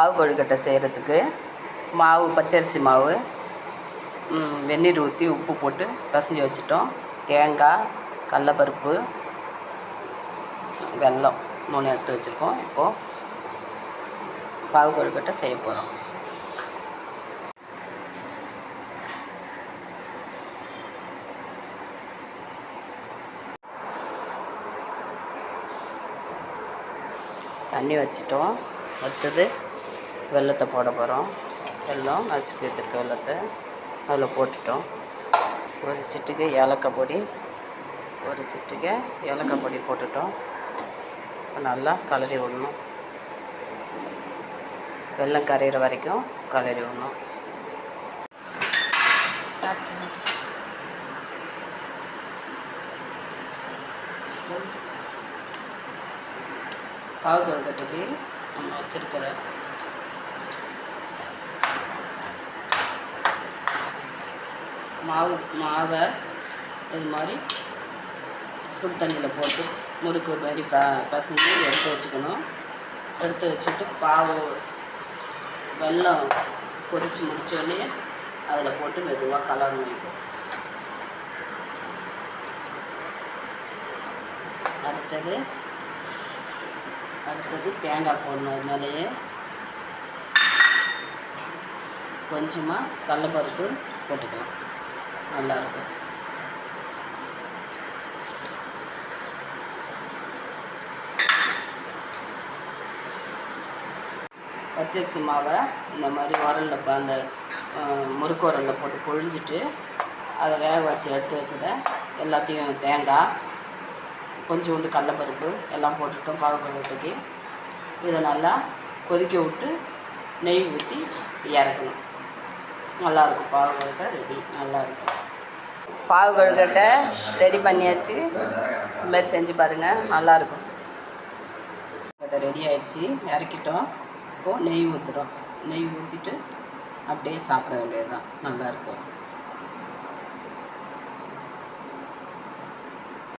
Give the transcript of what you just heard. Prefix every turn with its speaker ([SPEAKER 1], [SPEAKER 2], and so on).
[SPEAKER 1] பாவு கொழுக்கட்டை செய்கிறதுக்கு மாவு பச்சரிசி மாவு வெந்நீர் ஊற்றி உப்பு போட்டு பிசைஞ்சு வச்சுட்டோம். தேங்காய், கடலப்பருப்பு, வெல்லம் 3 எடுத்து வச்சுருக்கோம். இப்போது பாவு கொழுக்கட்டை செய்ய போகிறோம். தண்ணி வச்சிட்டோம். அடுத்தது வெல்லத்தை போட போகிறோம். வெல்லம் நசுக்கி வச்சுருக்க வெல்லத்தை அதில் போட்டுட்டோம். ஒரு சிட்டிகை ஏலக்காய் பொடி, ஒரு சிட்டிகை ஏலக்காய் பொடி போட்டுட்டோம். நல்லா கலரி விடணும். வெல்லம் கரையிற வரைக்கும் கலரி விடணும். பாவு கொழுக்கட்டைக்கு நம்ம வச்சுருக்கிற மாவை இது மாதிரி சுடு தண்ணியில் போட்டு முறுக்கு மாதிரி பசஞ்சு எடுத்து வச்சுக்கணும். எடுத்து வச்சுட்டு பாவு வெல்லம் கொதித்து முடித்தோடனே அதில் போட்டு மெதுவாக கலரணும். அடுத்தது தேங்காய் போடணும். மேலேயே கொஞ்சமாக கடலப்பருப்பு போட்டுக்கலாம். நல்லாயிருக்கும். பச்சரிசி மாவை இந்த மாதிரி உரலில் அந்த முறுக்கு உரலில் போட்டு பொழிஞ்சிட்டு அதை வேக வச்சு எடுத்து வச்சதை எல்லாத்தையும் தேங்காய், கொஞ்சோண்டு கடலப்பருப்பு எல்லாம் போட்டுட்டோம். பாவு கொழுக்கட்டைக்கு இதை நல்லா கொதிக்க விட்டு நெய் ஊற்றி இறக்கணும். நல்லாயிருக்கும். பாவு கொழுக்கட்டை ரெடி. நல்லாயிருக்கும். பாவு கொழுக்கட்டை ரெடி பண்ணியாச்சு. இது மாதிரி செஞ்சு பாருங்கள். நல்லாயிருக்கும். கொழுக்கட்டை ரெடி ஆகிடுச்சு. இறக்கிட்டோம். இப்போது நெய் ஊற்றுறோம். நெய் ஊற்றிட்டு அப்படியே சாப்பிட வேண்டியது தான். நல்லாயிருக்கும்.